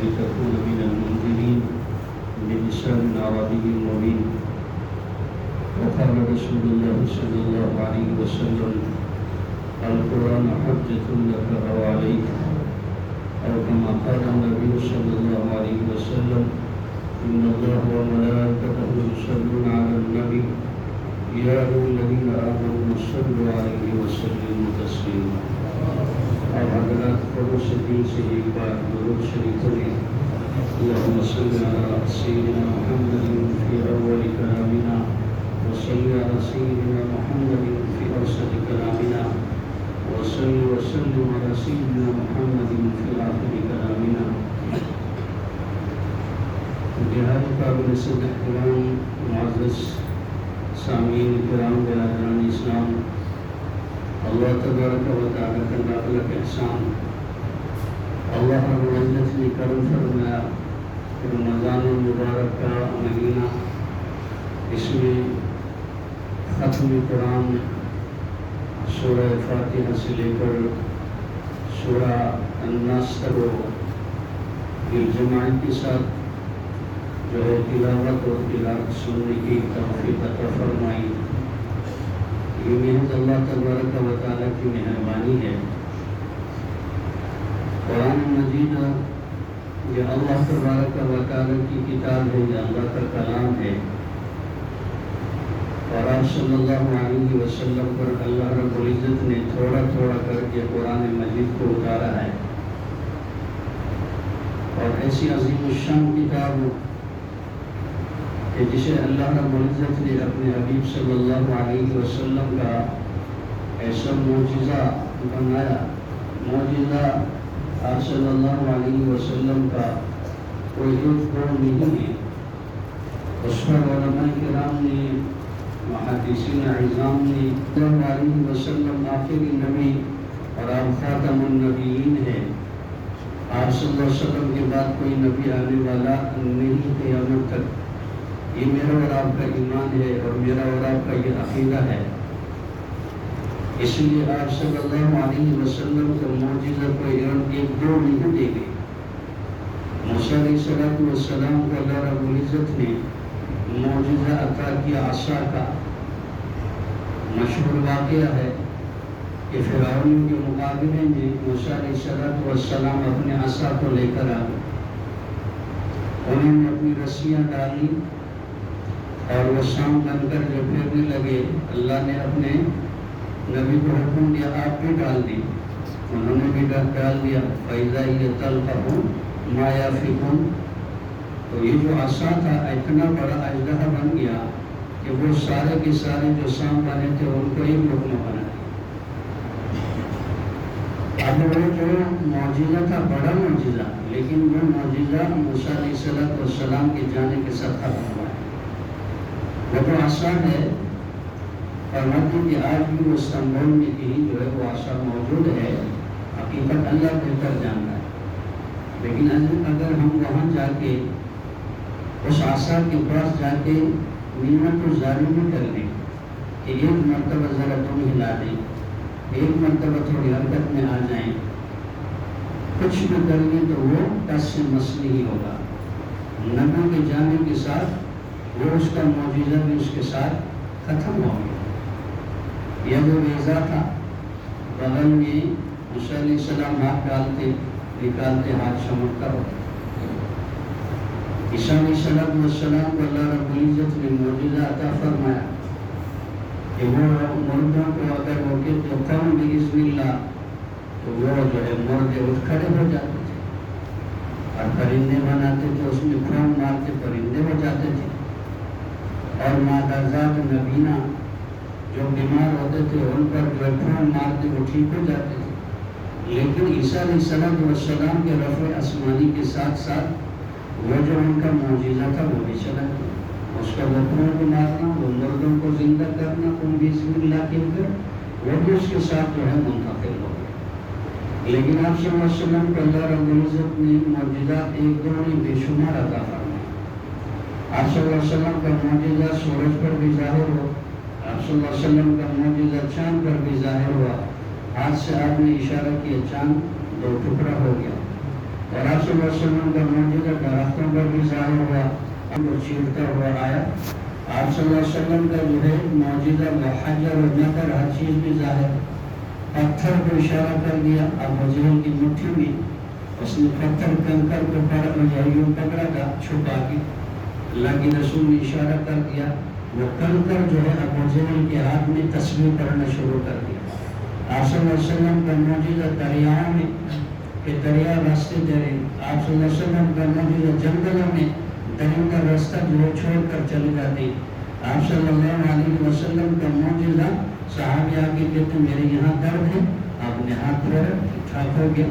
ولتكون من المنذرين بلسان عربي مبين. وقال رسول الله صلى الله عليه وسلم: القرآن حجة لك أو عليك، أو كما قال النبي صلى الله عليه وسلم: إن الله وملائكته يصلون على النبي يا أيها الذين آمنوا صلوا عليه وسلموا تسليما. اور حضرات قبول سے دل سے ایک بار درود شریف پڑھیں: اللهم صل على سيدنا محمد في أول كلامنا، وصل على سيدنا محمد في أوسط كلامنا، وصل وسلم على سيدنا محمد في آخر كلامنا. نہایت قابل صد احترام معزز سامعین کرام برادران اسلام، اللہ تبارک و تعالی کا لاکھ احسان. اللہ رب العزت نے کرم فرمایا کہ رمضان المبارک کا مہینہ، اس میں ختم قرآن سورہ فاتحہ سے لے کر سورہ الناس تک جماعت کے ساتھ جو ہے تلاوت اور تلاوت سننے کی توفیق عطا فرمائی. یہ محض اللہ تبارک و تعالیٰ کی مہربانی ہے. قرآن مجید یہ اللہ تبارک و تعالیٰ کی کتاب ہے، یہ اللہ کا کلام ہے، اور آپ صلی اللہ علیہ وسلم پر اللہ رب العزت نے تھوڑا تھوڑا کر کے قرآن مجید کو اتارا ہے. اور ایسی عظیم الشان کتاب کہ جسے اللہ رب العزت نے اپنے حبیب صلی اللہ علیہ وسلم کا ایسا معجزہ بنایا. معجزہ آپ صلی اللہ علیہ وسلم کا کوئی ایک دو نہیں ہے. اس پر علماء کرام نے، محدثین اعظام نے، صلی اللہ علیہ وسلم آخری نبی اور آپ خاتم النبیین ہے. آپ صلی اللہ علیہ وسلم کے بعد کوئی نبی آنے والا نہیں قیامت تک. یہ میرا اور آپ کا ایمان ہے اور میرا اور آپ کا یہ عقیدہ ہے. اس لیے آپ صلی اللہ علیہ وسلم کا معجزہ کوئی ایک دو نہیں دے گئے. موسیٰ علیہ السلام کو اللہ رب العزت نے معجزہ عطا کیا عصا کا. مشہور واقعہ ہے کہ فرعون کے مقابلے میں موسیٰ علیہ السلام اپنے عصا کو لے کر آ گئے. انہوں نے اپنی رسیاں ڈالی اور وہ شام بن کر جو پھرنے لگے. اللہ نے اپنے نبی کو حکم دیا آپ بھی ڈال دی. انہوں نے بھی ڈال دیا. فَإِذَا هِيَ تَلْقَفُ مَا يَأْفِكُونَ. تو یہ جو عصا تھا اتنا بڑا اژدہا بن گیا کہ وہ سارے کے سارے جو شام بنے تھے ان کو ایک لقمہ بنا دیا. اب وہ جو معجزہ تھا بڑا معجزہ، لیکن وہ معجزہ موسیٰ علیہ السلام کے جانے کے ساتھ ختم ہوا ہے. وہ جو عصا ہے، فرماتے کہ آج بھی وہ استنبول میں کہیں جو ہے وہ عصا موجود ہے. حقیقت اللہ بہتر جانتا ہے، لیکن اگر ہم وہاں جا کے اس عصا کے پاس جا کے منت و ظالمی کر لیں کہ ایک مرتبہ ذرا تم ہلا دیں، ایک مرتبہ تھوڑی حرکت میں آ جائیں، کچھ بھی کر لیں تو وہ ٹس سے مس نہیں ہوگا. نبی کے جانے کے ساتھ وہ اس کا معجزہ بھی اس کے ساتھ ختم ہو گیا. یہ جو ویزا تھا، بغل میں موسیٰ علیہ السلام ہاتھ ڈالتے نکالتے ہاتھ چمکتا ہوتا. عیسیٰ علیہ السلام کو اللہ رب العزت نے معجزہ عطا فرمایا کہ وہ مردوں کو اگر وہ کہتے قوم بِإِذْنِ اللَّهِ تو وہ جو ہے مردے اٹھ کھڑے ہو جاتے تھے اور پرندے بناتے تھے، اس میں پھونک مار کے پرندے ہو جاتے تھے. اور مادازات نبینا جو بیمار ہوتے تھے ان پر جو پھونک مارتے وہ ٹھیک ہو جاتے تھے. لیکن عیسیٰ علیہ السلام کے رفع آسمانی کے ساتھ ساتھ وہ جو ان کا معجزہ تھا وہ بھی چلا گیا. اس کا وہ پھونک مارنا، وہ مردوں کو زندہ کرنا، ان بسم اللہ کے اندر وہ بھی اس کے ساتھ جو ہے منتقل ہو گیا. لیکن آپ صلی اللہ علیہ وسلم کو اللہ رب العزت نے معجزات ایک دو نہیں بے شمار عطا فرمایا. آپ صلی اللہ علیہ وسلم کا معجزہ سورج پر بھی ظاہر ہو، آپ صلی اللہ علیہ وسلم کا معجزہ چاند پر بھی ظاہر ہوا. ہاتھ سے آپ نے اشارہ کیا، چاند دو ٹکڑا ہو گیا. اور آپ صلی اللہ علیہ وسلم کا معجزہ درختوں پر بھی ظاہر ہوا، ان کو چیرتا ہوا آیا۔ آپ صلی اللہ علیہ وسلم کا جو ہے معجزہ حجر و نکر ہر چیز بھی ظاہر، پتھر کو اشارہ کر دیا ابو جہل کی مٹھی میں، اس نے پتھر کنکر کو پکڑا تھا چھپا کے، اللہ کے رسول نے اشارہ کر دیا، وہ کنکر جو ہے ابو جہل کے ہاتھ میں تسبیح پڑھنا شروع کر دیا۔ آپ صلی اللہ علیہ وسلم کا معجزہ دریاؤں میں کہ دریا راستے دے رہے، آپ صلی اللہ علیہ وسلم کا معجزہ جنگلوں میں درندہ راستہ جو ہے چھوڑ کر چلے جاتے، آپ صلی اللہ علیہ وسلم کا معجزہ صحابی آگے کہتے میرے یہاں درد ہے، آپ نے ہاتھ پھیرا ٹھیک ٹھاک ہو گیا۔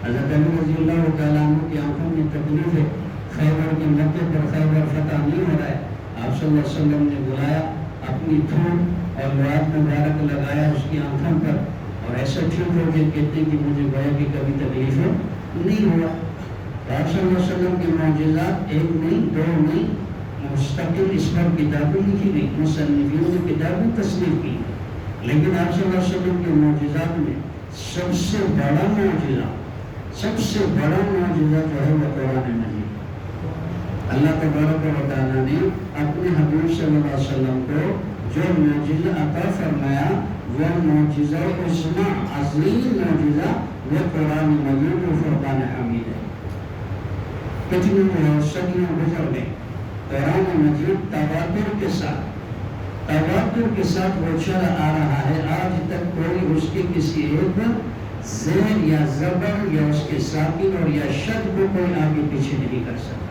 حضرت علی رضی اللہ تعالیٰ عنہ کی آنکھوں میں تکلیف ہے، خیبر کے موقع پر خیبر فتح نہیں ہو رہا ہے، آپ صلی اللہ علیہ وسلم نے بلایا، اپنی تھوڑ اور لعاب مبارک لگایا اس کی آنکھوں پر، اور ایسا ٹھیک ہو کے کہتے ہیں کہ مجھے گویا کہ کبھی تکلیف نہیں ہوا۔ آپ صلی اللہ علیہ وسلم کے معجزات ایک نہیں دو نہیں، مستقل اس پر کتابیں لکھی گئی، مصنفین نے کتابیں تصنیف کی، لیکن آپ صلی اللہ علیہ وسلم کے معجزات میں سب سے بڑا معجزہ جو ہے وہ قرآن مجید۔ اللہ تبارک و تعالیٰ نے اپنے حبیب صلی اللہ علیہ وسلم کو جو معجزہ عطا فرمایا، وہ معجزہ عظمیٰ عظیم معجزہ وہ قرآن مجید و فرقان حمید ہے۔ کتنی صدیاں گزر گئیں، قرآن مجید تواتر کے ساتھ وہ چلا آ رہا ہے، آج تک کوئی اس کے کسی ایک زیر یا زبر یا اس کے ساکن اور یا شد کو کوئی آگے پیچھے نہیں کر سکتا،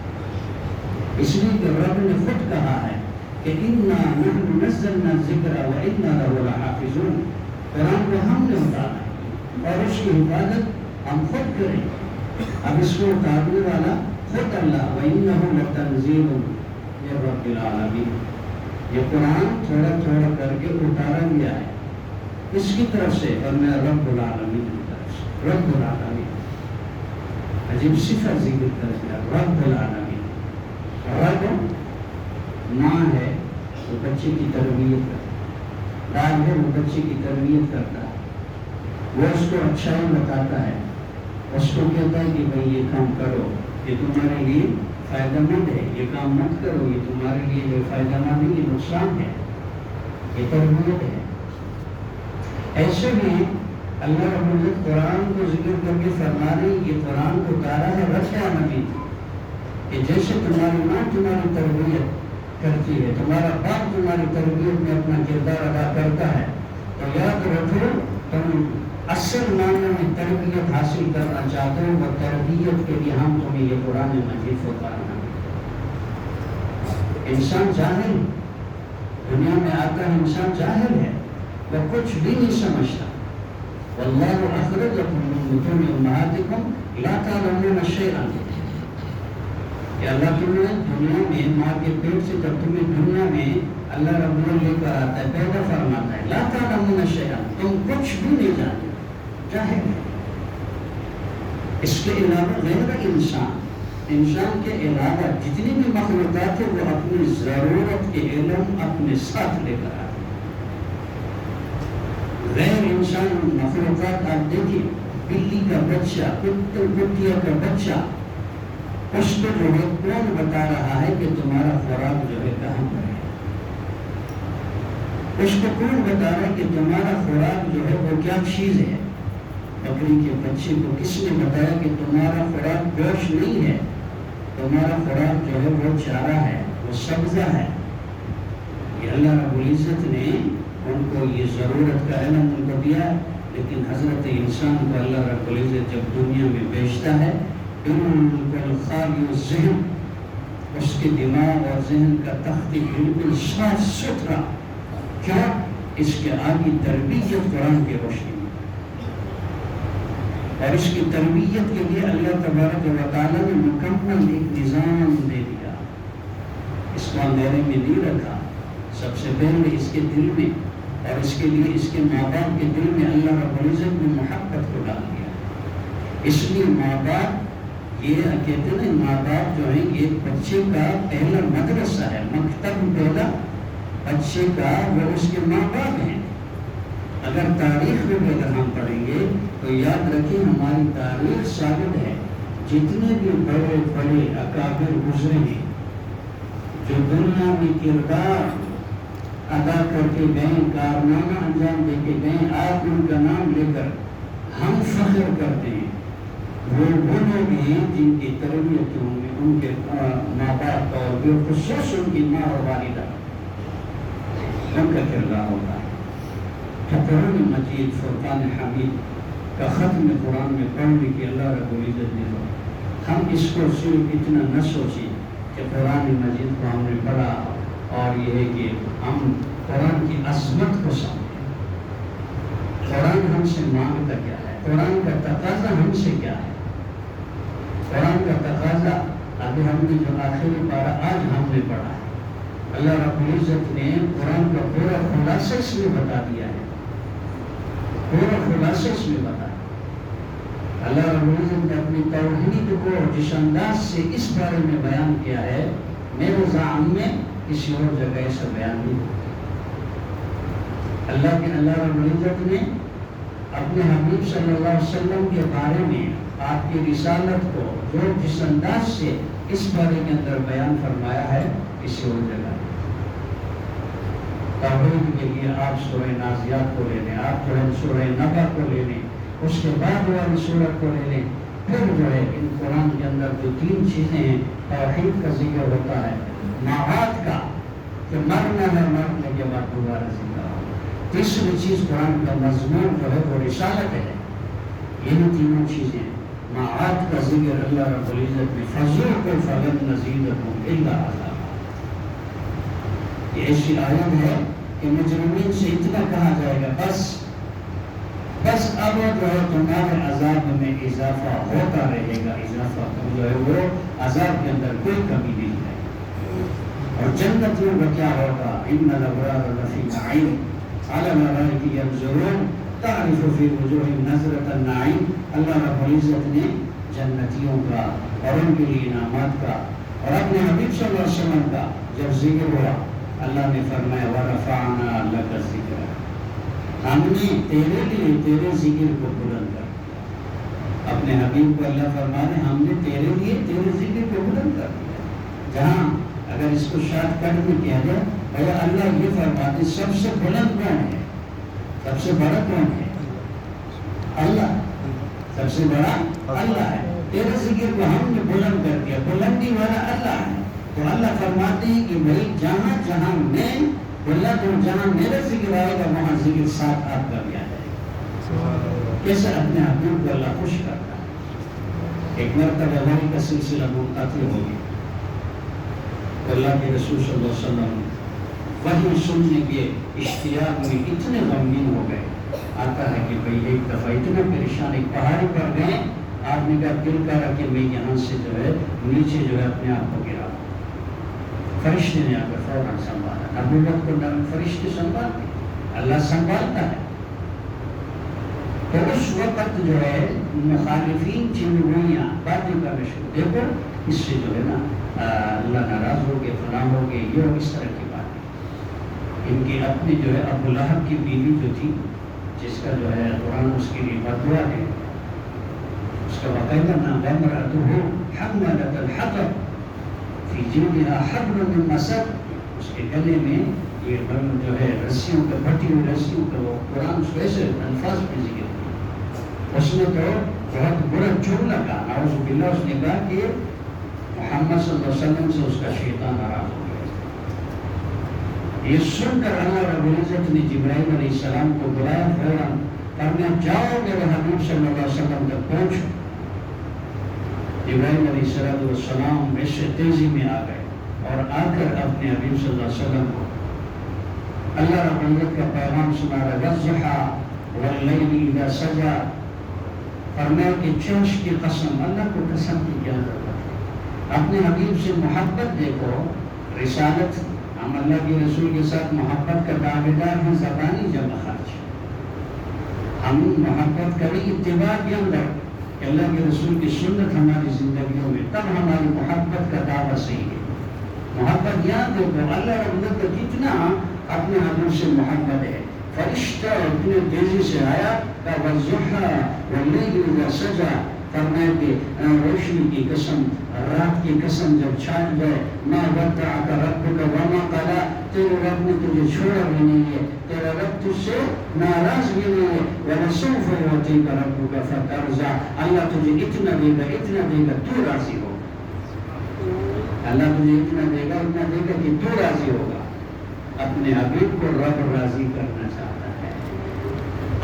اس لیے کہ رب نے خود کہا ہے کہ اِنَّا نَحْنُ نَزَّلْنَا الذِّكْرَ وَإِنَّا لَهُ لَحَافِظُونَ، قرآن کو ہم نے اتارا اور اس کی حفاظت ہم خود کریں۔ اب اس کو اتارنے والا خود اللہ، وَإِنَّهُ لَتَنزِيلٌ مِّن رَّبِّ الْعَالَمِينَ، یہ قرآن تھوڑا تھوڑا کر کے اتارا گیا ہے اس کی طرف سے، اور میں رب العالمین کی طرف سے، رب العالمین، عجیب صفت ذکر کر دیا، رب العالمین۔ رب ماں ہے وہ بچے کی تربیت کرتا ہے، داد ہے وہ بچے کی تربیت کرتا ہے، وہ اس کو اچھائی بتاتا ہے، اس کو کہتا ہے کہ بھئی یہ کام کرو، یہ تمہارے لیے فائدہ مند ہے، یہ کام مت کرو، یہ تمہارے لیے جو فائدہ مند ہے یہ نقصان ہے، یہ تربیت ہے۔ ایسے ہی اللہ رب العزت قرآن کو ذکر کر کے فرما رہے ہیں، یہ قرآن کو اتارا ہے رب العالمین، کہ جیسے تمہاری ماں تمہاری تربیت کرتی ہے، تمہارا باپ تمہاری تربیت میں اپنا کردار ادا کرتا ہے، تو یاد رکھو تم اصل معنی میں تربیت حاصل کرنا چاہتے ہو، وہ تربیت کے لیے ہم تمہیں یہ قرآن مجید کو اتارنا۔ انسان جاہل، دنیا میں آتا ہے انسان جاہل ہے، وہ کچھ بھی نہیں سمجھتا۔ واللہ اخرجکم من بطون امہاتکم لا تعلمون شیئا، کہ اللہ تمہیں دنیا میں ماں کے پیٹ سے جب تمہیں دنیا میں اللہ رب العزت لے کر آتا ہے، پیدا فرماتا ہے، لا تعلمون شیئا، تم کچھ بھی نہیں جانتے، جاہل ہے۔ اس کے علاوہ غیر انسان کے علاوہ جتنی بھی مخلوقات ہیں وہ اپنی ضرورت کے علم اپنے ساتھ لے کر آتے ہیں۔ غیر انسان مخلوقات آپ دیکھیں، بلی کا بچہ، کتیا کا بچہ، اس کو جو ہے کون بتا رہا ہے کہ تمہارا خوراک جو ہے کہاں پر ہے؟ اس کو کون بتا رہا ہے کہ تمہارا خوراک جو ہے وہ کیا چیز ہے؟ بکری کے بچے کو کس نے بتایا کہ تمہارا خوراک گوشت نہیں ہے، تمہارا خوراک جو ہے وہ چارہ ہے، وہ سبزہ ہے؟ یہ اللہ رب العزت نے ان کو یہ ضرورت کا علم ان کو دیا، لیکن حضرت انسان کو اللہ رب العزت جب دنیا میں بھیجتا ہے، بالکل خالی ذہن، اس کے دماغ اور ذہن کا تختی بالکل صاف ستھرا، کیا اس کے آگے تربیت قرآن کی روشنی میں، اور اس کی تربیت کے لیے اللہ تبارک و تعالیٰ نے مکمل ایک نظام دے دیا، اس کو اندھیرے میں نہیں رکھا، سب سے پہلے اس کے دل میں اور اس کے لیے اس کے ماں باپ کے دل میں اللہ رب العزت نے محبت کو ڈال دیا۔ اس لیے ماں باپ یہ کہتے ہیں، ماں باپ جو ہیں یہ بچے کا پہلا مدرسہ ہے، مکتب پہلا بچے کا وہ اس کے ماں باپ ہیں۔ اگر تاریخ میں اگر ہم پڑھیں گے تو یاد رکھیں ہماری تاریخ ثابت ہے جتنے بھی بڑے بڑے اکابر گزرے ہیں جو دنیا میں کردار ادا کر کے گئے، کارنامہ انجام دے کے گئے، آپ ان کا نام لے کر ہم فخر کرتے ہیں، وہ لوگ ہیں جن کی تربیتوں میں ان کے ماں باپ اور بالخصوص ان کی ماں اور والدہ ان کا کردار ہوتا ہے۔ تو قرآن مجید فرقان حمید کا ختم قرآن میں پڑھنے کی اللہ رب العزت نے ہو، ہم اس کو صرف اتنا نہ سوچیں کہ قرآن مجید کو ہم نے پڑھا اور یہ ہے کہ ہم قرآن کی عظمت کو سمجھیں۔ قرآن ہم سے مانگتا کیا ہے، قرآن کا تقاضا ہم سے کیا ہے۔ قرآن کا تقاضا ابھی ہم نے جو آخری پارہ آج ہم نے پڑھا ہے، اللہ رب العزت نے قرآن کا پورا خلاصہ اس میں بتا دیا ہے، پورا خلاصہ اس میں بتا دیا۔ اللہ رب العزت نے اپنی توحید کو جس انداز سے اس بارے میں بیان کیا ہے، میرے زعم میں کسی اور جگہ ایسا بیان نہیں ہوتا۔ اللہ رب العزت نے اپنے حبیب صلی اللہ علیہ وسلم کے بارے میں آپ کی رسالت کو جو جس انداز سے اس بارے کے اندر بیان فرمایا ہے کسی اور جگہ نہیں۔ توحید کے لیے آپ سورہ نازیات کو لے لیں، آپ جو ہے سورہ نبا کو لے لیں، اس کے بعد والی سورت کو لے لیں، پھر جو ہے ان قرآن کے اندر جو تین چیزیں ہیں، توحید کا ذکر ہوتا ہے، معاد کا کہ مرنا ہے، مرنے کے بعد دوبارہ زندہ ہو، تیسری چیز قرآن کا مضمون جو ہے وہ رسالت ہے۔ یہ تینوں چیزیں معاد کا ذکر اللہ رب العزت نے فَذُوقُوا فَلَن نَّزِيدَكُمْ إِلَّا عَذَابًا، یہ ایسی آیت ہے کہ مجرمین سے اتنا کہا جائے گا بس اب جو ہے تمہارے عذاب میں اضافہ ہوتا رہے گا، اضافہ جو ہے وہ عذاب کے اندر کوئی کمی نہیں ہے۔ اور جنتیوں کا کیا ہوگا، إِنَّ الْأَبْرَارَ لَفِي نَعِيمٍ عَلَى الْأَرَائِكِ يَنظُرُونَ تَعْرِفُ فِي وُجُوهِهِمْ نَضْرَةَ النَّعِيمِ، اللہ رب العزت نے جنتیوں کا اور ان کے لیے انعامات کا اور اپنے حبیب صلی اللہ علیہ وسلم کا جب ذکر ہوا، اللہ نے فرمایا وَرَفَعْنَا لَكَ ذِكْرَكَ، ہم نے تیرے لیے تیرے ذکر کو بلند کر دیا۔ اپنے حبیب کو اللہ فرمانے ہم نے تیرے لیے تیرے ذکر کو بلند کر دیا۔ جہاں اگر اس کو شارٹ کٹ میں کیا جائے، بھیا اللہ یہ فرماتے سب سے بلند کون ہے، سب سے بڑا کون ہے، اللہ، سب سے بڑا اللہ ہے۔ تیرے ذکر کو ہم نے بلند کر دیا، بلندی والا اللہ ہے۔ تو اللہ فرماتے ہیں کہ بھائی جہاں جہاں میں اللہ تو جہاں میرا ذکر آئے گا وہاں ذکر ساتھ آپ کا بھی آ جائے گا۔ کیسے اپنے حبیب کو اللہ خوش کرتا ہے۔ ایک مرتبہ وحی کا سلسلہ منقطع ہو گیا، اللہ کے رسول صلی اللہ علیہ وسلم وحی سننے کے اشتیاق میں اتنے غمگین ہو گئے۔ آتا ہے کہ بھئی ایک دفعہ اتنا پریشان، ایک پہاڑی پر گئے، آپ نے کہا دل کرا کہ میں یہاں سے جو ہے نیچے جو ہے اپنے آپ کو گرا۔ فرشتے نے آ کر فوراً سنبھالا، نبوت کو فرشتے سنبھالتے، اللہ سنبھالتا ہے۔ تو اس وقت جو ہے مخالفین چنگویاں باتیں کرنا شروع، دیکھو اس سے جو ہے نا اللہ ناراض ہو گئے، فلاں ہو گئے، یہ اس طرح کی باتیں۔ ان کی اپنی جو ہے ابو لہب کی بیوی جو تھی، جس کا جو ہے قرآن اس کے لیے بدعا ہے، اس کا باقاعدہ نام ہے امرأتہ حمالۃ الحطب فی جیدہا حبل من مسد، اس کے گلے میں یہ جو ہے رسیوں کا، بٹی ہوئی رسیوں کا، وہ قرآن اس کو ایسے الفاظ میں ذکر کیا۔ اس نے تو بہت برا جرم لگا، نعوذ باللہ، اس نے کہا کہ محمد صلی اللہ علیہ وسلم سے اس کا شیطان ناراض ہو گیا۔ یہ سن کر اللہ رب العزت نے جبرائیل علیہ السلام کو بلایا، فوراً فرمایا جاؤ میرے حبیب صلی اللہ علیہ وسلم تک پہنچو۔ جبرائیل علیہ السلام ایسے تیزی میں آ گئے اور آ کر اپنے حبیب صلی اللہ علیہ وسلم کو اللہ رب العزت کا پیغام سنا رہا، وَالضُّحَىٰ وَاللَّيْلِ إِذَا سَجَىٰ، فرمایا کہ چونش کی قسم، اللہ کو قسم کی کیا ضرورت ہے، اپنے حبیب سے محبت دیکھو، رسالت، ہم اللہ کے رسول کے ساتھ محبت کا دعویدار ہیں زبانی جمع خرچ، ہم محبت کریں اتباع کے اندر کہ اللہ کے رسول کی سنت ہماری زندگیوں میں، تب ہماری محبت کا دعویٰ صحیح ہے۔ محبت یاد دیکھو، اللہ رب العزت کا جتنا اپنے حبیب سے محبت ہے، فرشتہ اتنے تیزی سے آیا کہ وَالضُّحَىٰ وَاللَّيْلِ إِذَا سَجَىٰ، فرمایا کہ روشنی کی قسم، رات کی قسم جب چھان جائے، ما ودعک ربک وما قلی، تیرے رب نے تجھے چھوڑا بھی نہیں ہے، تیرا رب تجھ سے ناراض بھی نہیں ہے، وَلَسَوْفَ يُعْطِيكَ رَبُّكَ فَتَرْضَىٰ، اللہ تجھے اتنا دے گا تو راضی ہوگا۔ اللہ تجھے اتنا دے گا کہ تو راضی ہوگا۔ اپنے حبیب کو رب راضی کرنا چاہتا ہے۔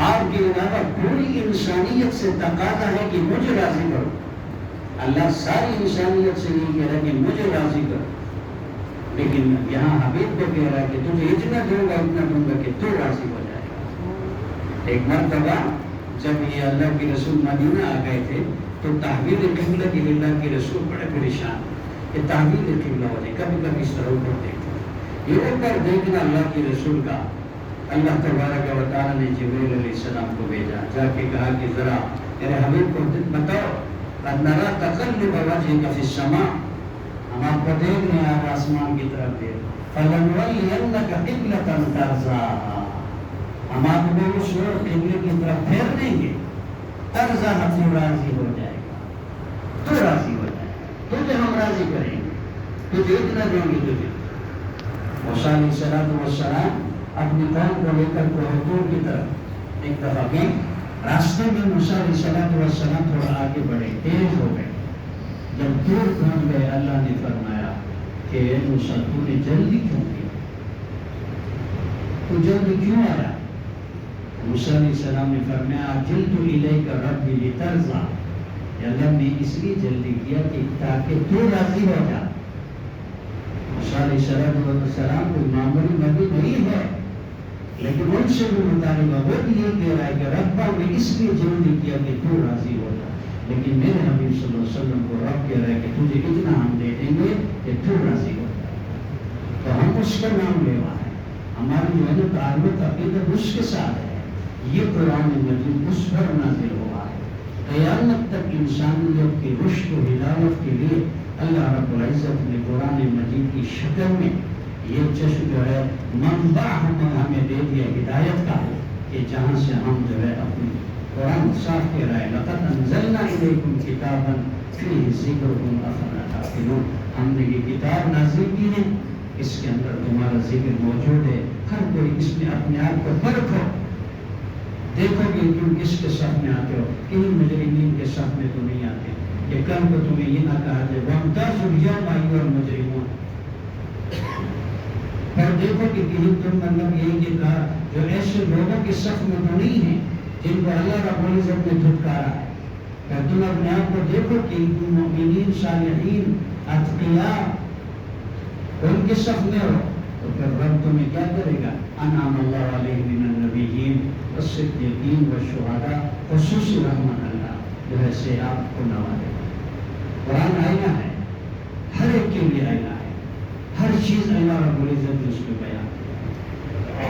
آپ کے علاوہ پوری انسانیت سے تقاضا ہے کہ مجھے راضی کرو۔ اللہ ساری انسانیت سے نہیں کہہ رہا کہ مجھے راضی کرو، لیکن یہاں حبیب کو کہہ رہا ہے کہ تجھے اتنا دوں گا کہ تو راضی ہو جائے گا۔ ایک مرتبہ جب یہ اللہ کے رسول مدینہ آ گئے تھے تو تحویل قبلہ کے لیے اللہ کے رسول بڑے پریشان کہ تحویل قبلہ ہو جائے، کبھی کبھی اس طرح اوپر دیکھتے، یہ اوپر دیکھنا اللہ کے رسول کا۔ اللہ تبارک و تعالیٰ نے جبریل علیہ السلام کو بھیجا، جا کے کہا کہ ذرا میرے حبیب کو بتاؤ، قد نرى تقلب وجهك في السماء، ہم آپ کو دیکھ رہے ہیں آپ آسمان کی طرف دیکھ، فَلَنُوَلِّيَنَّكَ قِبْلَةً تَرْضَاهَا، ہم آپ کو اس قبلے کی طرف پھیر دیں گے، ترضاها، تو راضی ہو جائے گا، تو راضی ہو جائے گا، تجھے ہم راضی کریں گے، تجھے اتنا دیں گے تجھے۔ موسیٰ علیہ السلام اپنی قوم کو لے کر کوہ کی طرف ایک دفعہ گئے، راستے میں موسیٰ علیہ السلام تھوڑا آگے بڑھے، تیز ہو گئے، جب دور پہنچ گئے اللہ نے فرمایا کہ اے موسیٰ تو نے جلدی کیوں کی، تو جلدی کیوں آیا؟ موسیٰ علیہ السلام نے فرمایا عجلت الیک ربی لترضیٰ، اللہ نے اس لیے جلدی کیا کہ تاکہ تو راضی ہو جا۔ موسیٰ علیہ السلام کوئی معمولی نبی نہیں ہے، لیکن ان سے بھی مطالبہ وہ یہ کہہ رہا ہے کہ ربا نے اس لیے جلدی کیا کہ تو راضی ہو جا، لیکن میرے حبیب صلی اللہ علیہ وسلم کو رب کہہ رہا ہے کہ تجھے اتنا ہم دے دیں گے کہ تو راضی ہو جائے، تو ہم اس کا نام لیوا ہے، ہماری جو ہے نا تعلق عقیدت اس کے ساتھ ہے۔ یہ قرآن مجید اس پر نازل ہوا ہے، قیامت تک انسانیت کی رشد و ہدایت کے لیے اللہ رب العزت نے قرآن مجید کی شکل میں یہ چشم جو ہے منبع ہمیں دے دیا ہدایت کا، کہ جہاں سے ہم جو ہے اپنی قرآن صاف کہہ رہا ہے لقد انزلنا الیکم کتابا فیہ ذکرکم افلا تعقلون، ہم نے یہ کتاب نازل کی ہے، اس کے اندر تمہارا ذکر موجود ہے، ہر کوئی اس میں اپنے آپ کو پرکھو، دیکھو کہ تم کس کے صف میں آتے ہو، انہیں مجرمین کے صف میں تو نہیں آتے، کہ کل کو تمہیں یہ نہ کہا جائے وَامْتَازُوا الْيَوْمَ أَيُّهَا الْمُجْرِمُونَ، اور دیکھو کہ کہیں تم مطلب یہ کہ کہا جو ایسے لوگوں کے صف میں تو نہیں ہیں جن کو اللہ رب العزت نے دھتکارا ہے، کہ تم اپنے آپ کو دیکھو کہ مومنین صالحین اتقیاء ان کے صف میں ہو، تو پھر رب تمہیں کیا کرے گا؟ انعم اللہ علیہ من النبیین والصدیقین والشہداء، خصوصی رحمت اللہ جو ہے سے آپ کو نوازے گا۔ قرآن آئینہ ہے، ہر ایک کے لیے آئینہ ہے، ہر چیز اللہ رب العزت نے اس کو بیان کیا،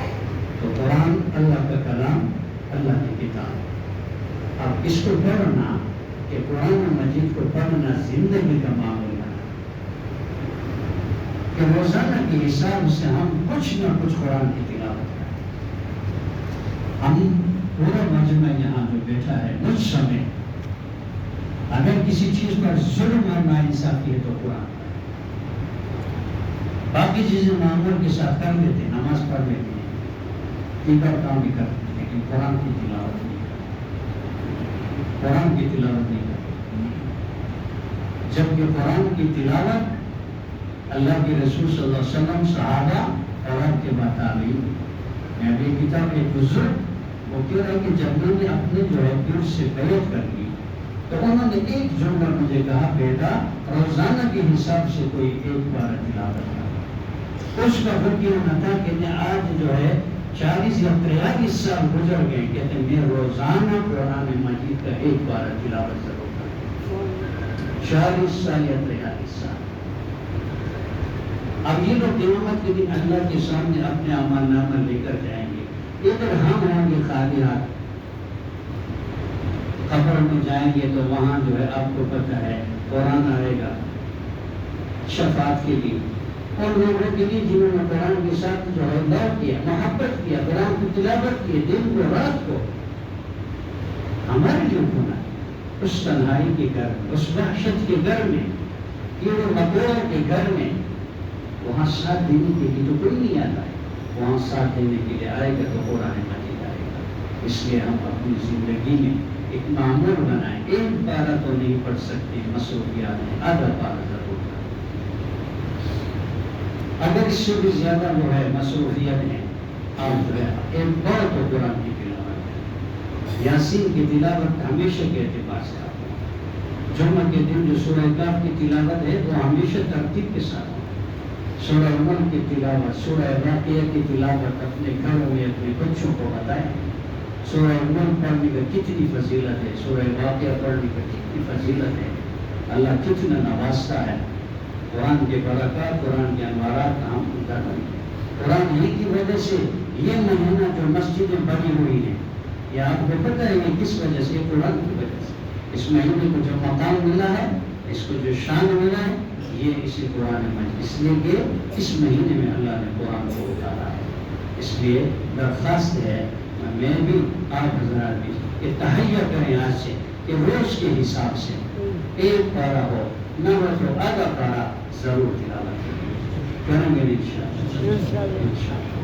تو قرآن اللہ کا کلام، اللہ کی کتاب۔ اب اس کو پڑھنا کہ قرآن مجید کو پڑھنا زندگی کا معمول ہے، کہ روزانہ کے حساب سے ہم کچھ نہ کچھ قرآن کی تلاوت کریں۔ ہم پورا مجمع یہاں جو بیٹھا ہے مجھ سمیت، اگر کسی چیز پر ظلم اور ناانصافی ہے تو قرآن، باقی چیزیں معمول کے ساتھ کر لیتے ہیں، نماز پڑھ لیتے ہیں، دیگر کام بھی کرتے ہیں، لیکن قرآن کی تلاوت نہیں کرتے، قرآن کی تلاوت نہیں کرتے، جبکہ قرآن کی تلاوت اللہ کے رسول صلی اللہ علیہ وسلم، صحابہ اور آپ کے بعد تابعین، میں ابھی کتاب ایک بزرگ وہ کہہ رہا ہے کہ جب میں نے اپنے جو ہے دل سے بیعت کر لی تو انہوں نے ایک جملہ مجھے کہا، بیٹا روزانہ کے حساب سے کوئی ایک بار تلاوت کرا۔ اس کا حکم نہ تھا کہ میں آج جو ہے 40 یا 43 سال گزر گئے، کہتے ہیں میں روزانہ قرآن مجید کا ایک بار تلاوت ضرور کروں، 40 سال یا 43 سال۔ اب یہ لوگ قیامت کے دن اللہ کے سامنے اپنے اعمال نامہ لے کر جائیں گے، ادھر ہم ہوں گے خالی ہاتھ، قبر میں جائیں گے تو وہاں جو ہے آپ کو پتہ ہے قرآن آئے گا شفاعت کے لیے، اور لوگوں کے لیے جنہوں نے قرآن کے ساتھ جو ہے لو کیا، محبت کیا، قرآن کی تلاوت کی دن کو رات کو، ہمارے لیے ہونا ہے۔ اس تنہائی کے گھر میں، اس وحشت کے گھر میں، کیڑے مکوڑوں کے گھر میں، وہاں ساتھ دینے کے لیے تو کوئی نہیں آتا ہے، وہاں ساتھ دینے کے لیے آئے گا تو قرآن مجید آئے گا۔ اس لیے ہم اپنی زندگی میں ایک معمول بنائیں، ایک پارہ تو نہیں پڑھ سکتے، مصروفیات ہیں، آدھا پارہ ضرور پڑھیں۔ اگر اس سے بھی زیادہ جو ہے مصروفیت ہے، آپ جو ہے ایک بار تو قرآن کی تلاوت ہے، یاسین کی تلاوت ہمیشہ کے اعتبار سے آپ ہوں، جمعہ کے دن جو سورہ کاف کی تلاوت ہے وہ ہمیشہ ترتیب کے ساتھ ہوں، سورہ ملک کی تلاوت، سورہ واقعہ کی تلاوت اپنے گھروں میں اپنے بچوں کو بتائیں، سورہ ملک پڑھنے کا کتنی فضیلت ہے، سورہ واقعہ پڑھنے کا کتنی فضیلت ہے، اللہ کتنا نوازتا ہے، قرآن کے برکات، قرآن کے انوارات ہم اٹھاتے ہیں۔ قرآن ہی کی وجہ سے یہ مہینہ جو مسجدیں بنی ہوئی ہیں، یہ آپ کو پتہ ہے یہ کس وجہ سے؟ قرآن کی وجہ سے۔ اس مہینے کو جو مقام ملا ہے، اس کو جو شان ملا ہے، یہ اسی قرآن مجید، اس لیے کہ اس مہینے میں اللہ نے قرآن کو اتارا ہے۔ اس لیے درخواست ہے، میں بھی آپ حضرات بھی کہ تہیہ کریں آج سے کہ روز کے حساب سے ایک پارہ ہو، نہ ہو تو آدھا پارہ ضرور تلاوت کریں گے انشاءاللہ۔